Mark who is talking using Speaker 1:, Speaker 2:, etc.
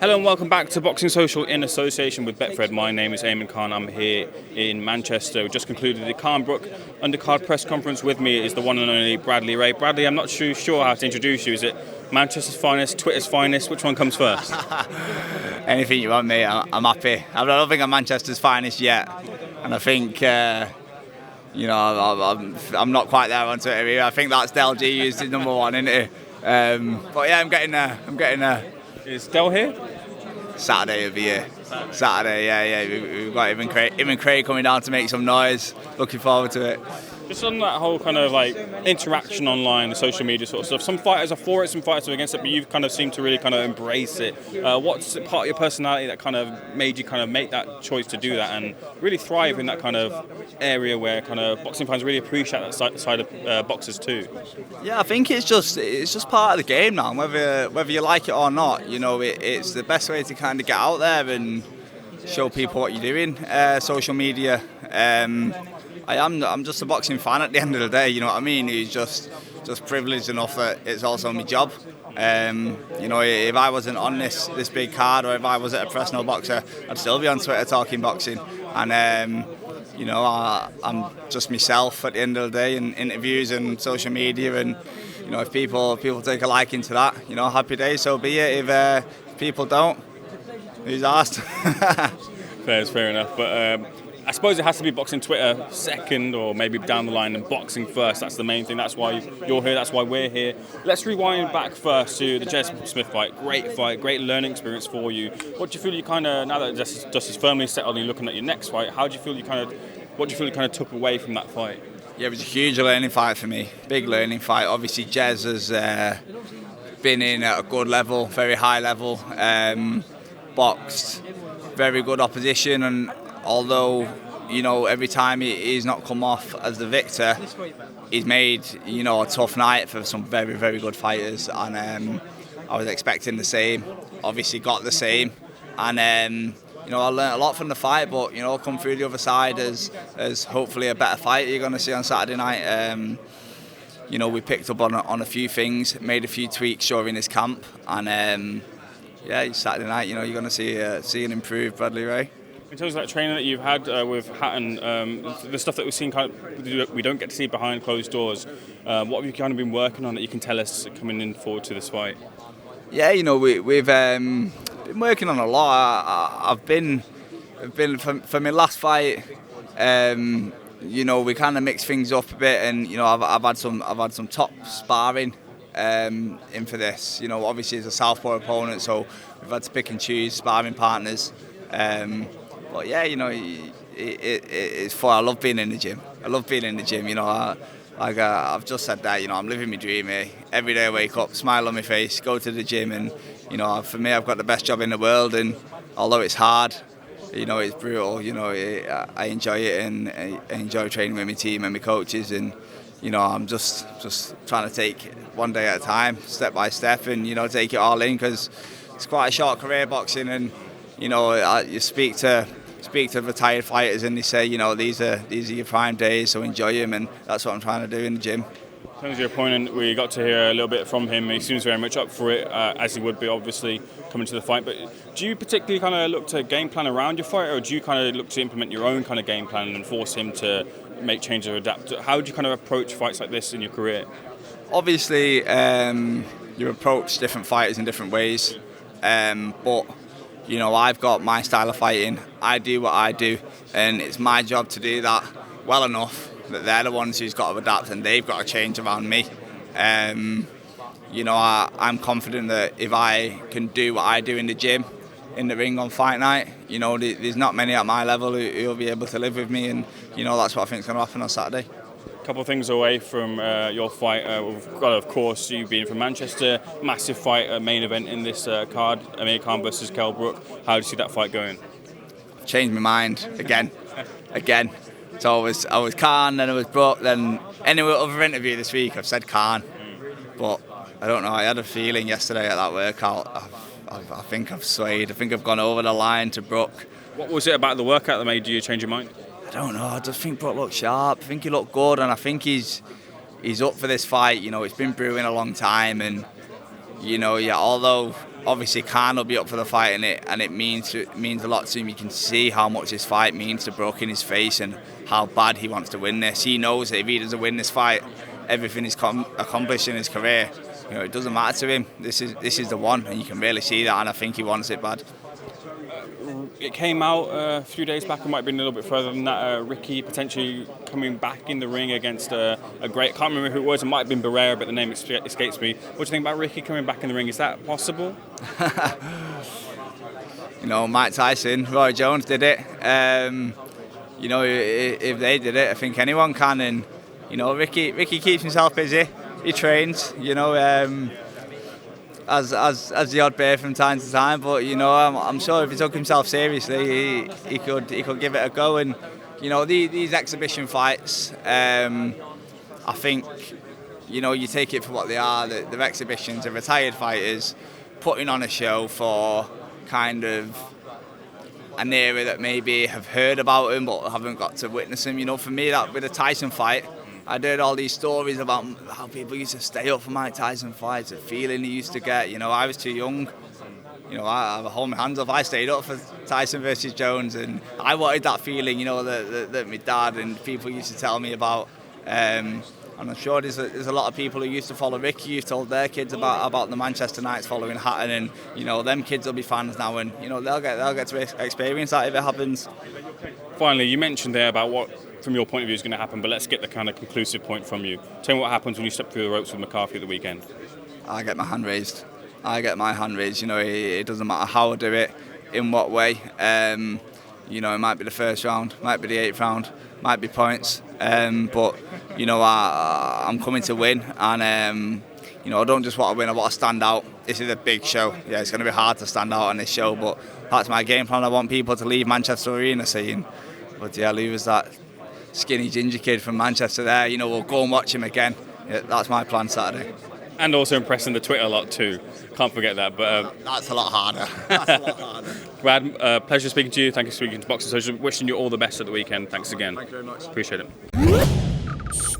Speaker 1: Hello and welcome back to Boxing Social in association with Betfred. My name is Ayman Khan. I'm here in Manchester. We just concluded the Khan-Brook undercard press conference. With me is the one and only Brad Rea. Bradley, I'm not sure how to introduce you. Is it Manchester's finest, Twitter's finest? Which one comes first?
Speaker 2: Anything you want, mate. I'm happy. I don't think I'm Manchester's finest yet, and I think I'm not quite there on Twitter either. I think that's Del G used his number one, isn't it? But yeah, I'm getting there.
Speaker 1: Is Del here?
Speaker 2: Saturday will be here. Saturday, yeah. We've got Ayman Craig coming down to make some noise. Looking forward to it.
Speaker 1: Just on that whole kind of like interaction online, the social media sort of stuff. Some fighters are for it, some fighters are against it, but you've kind of seemed to really kind of embrace it. What's part of your personality that kind of made you kind of make that choice to do that and really thrive in that kind of area where kind of boxing fans really appreciate that side of boxers too?
Speaker 2: Yeah, I think it's just part of the game now. Whether you like it or not, it's the best way to kind of get out there and show people what you're doing. Social media. I'm just a boxing fan at the end of the day, you know what I mean? He's just privileged enough that it's also my job. If I wasn't on this big card, or if I was at a professional boxer, I'd still be on Twitter talking boxing. And I'm just myself at the end of the day in interviews and social media. And if people take a liking to that, happy days, so be it. If people don't, who's asked?
Speaker 1: Fair enough. But I suppose it has to be boxing Twitter second, or maybe down the line, and boxing first. That's the main thing. That's why you're here. That's why we're here. Let's rewind back first to the Jez Smith fight. Great fight, great learning experience for you. What do you feel you kind of, now that dust is firmly settled and you're looking at your next fight, what do you feel you kind of took away from that fight?
Speaker 2: Yeah, it was a huge learning fight for me. Big learning fight. Obviously, Jez has been in at a good level, very high level, boxed very good opposition, and although every time he's not come off as the victor, he's made a tough night for some very, very good fighters, and I was expecting the same. Obviously got the same, and I learned a lot from the fight, but come through the other side as hopefully a better fight you're going to see on Saturday night. We picked up on a few things, made a few tweaks during his camp, and Saturday night you're going to see an improved Bradley Rea.
Speaker 1: In terms of that training that you've had with Hatton, the stuff that we've seen we don't get to see behind closed doors, what have you kind of been working on that you can tell us coming in forward to this fight?
Speaker 2: Yeah, we've been working on a lot. I've been for my last fight. We kind of mixed things up a bit, and I've had some top sparring in for this. Obviously it's a southpaw opponent, so we've had to pick and choose sparring partners. But yeah, it's fun. I love being in the gym. I've just said that. I'm living my dream here. Every day I wake up, smile on my face, go to the gym, and for me, I've got the best job in the world. And although it's hard, it's brutal. I enjoy it, and I enjoy training with my team and my coaches. And I'm just trying to take one day at a time, step by step, and take it all in, because it's quite a short career, boxing. And you speak to retired fighters, and they say, these are your prime days, so enjoy them, and that's what I'm trying to do in the gym.
Speaker 1: In terms of your opponent, we got to hear a little bit from him. He seems very much up for it, as he would be, obviously, coming to the fight. But do you particularly kind of look to game plan around your fighter, or do you kind of look to implement your own kind of game plan and force him to make changes or adapt? How do you kind of approach fights like this in your career?
Speaker 2: Obviously, you approach different fighters in different ways, but I've got my style of fighting. I do what I do, and it's my job to do that well enough that they're the ones who's got to adapt, and they've got to change around me. I'm confident that if I can do what I do in the gym, in the ring on fight night, there's not many at my level who'll be able to live with me, and that's what I think is going to happen on Saturday.
Speaker 1: A couple of things away from your fight. We've got, of course, you being from Manchester, massive fight, main event in this card, Amir Khan versus Khan-Brook. How do you see that fight going?
Speaker 2: I've changed my mind again. So I was Khan, then I was Brook, then any other interview this week I've said Khan. But I don't know, I had a feeling yesterday at that workout. I think I've swayed. I think I've gone over the line to Brook.
Speaker 1: What was it about the workout that made you change your mind?
Speaker 2: I don't know. I just think Brook looked sharp. I think he looked good, and I think he's up for this fight. It's been brewing a long time, and although obviously Khan will be up for the fight, and it means a lot to him. You can see how much this fight means to Brook in his face and how bad he wants to win this. He knows that if he doesn't win this fight, everything he's accomplished in his career, it doesn't matter to him. This is the one, and you can really see that, and I think he wants it bad.
Speaker 1: It came out a few days back, it might have been a little bit further than that, Ricky potentially coming back in the ring against a great, I can't remember who it was, it might have been Brad Rea, but the name escapes me. What do you think about Ricky coming back in the ring? Is that possible?
Speaker 2: Mike Tyson, Roy Jones did it. If they did it, I think anyone can. And Ricky keeps himself busy. He trains. As the odd bear from time to time, but I'm sure if he took himself seriously, he could give it a go. And these exhibition fights, I think you take it for what they are. They're exhibitions. They're retired fighters putting on a show for kind of an era that maybe have heard about him but haven't got to witness him. For me, that with a Tyson fight, I'd heard all these stories about how people used to stay up for Mike Tyson fights, the feeling he used to get. I was too young. I hold my hands up. I stayed up for Tyson versus Jones, and I wanted that feeling, that my dad and people used to tell me about. And I'm sure there's a lot of people who used to follow Ricky, who've told their kids about the Manchester Knights following Hatton, and them kids will be fans now, and they'll get to experience that if it happens.
Speaker 1: Finally, you mentioned there about what, from your point of view, is going to happen, but let's get the kind of conclusive point from you. Tell me what happens when you step through the ropes with McCarthy at the weekend.
Speaker 2: I get my hand raised. It doesn't matter how I do it, in what way. It might be the first round, might be the 8th round, might be points. But I'm coming to win, and I don't just want to win. I want to stand out. This is a big show. Yeah, it's going to be hard to stand out on this show, but that's my game plan. I want people to leave Manchester Arena saying, "But yeah, who was that skinny ginger kid from Manchester there? We'll go and watch him again." Yeah, that's my plan Saturday.
Speaker 1: And also impressing the Twitter a lot too. Can't forget that. But
Speaker 2: that's a lot harder.
Speaker 1: Brad, pleasure speaking to you. Thank you for speaking to Boxing Social. Wishing you all the best at the weekend. Thanks again.
Speaker 2: Thank you very much.
Speaker 1: Appreciate it.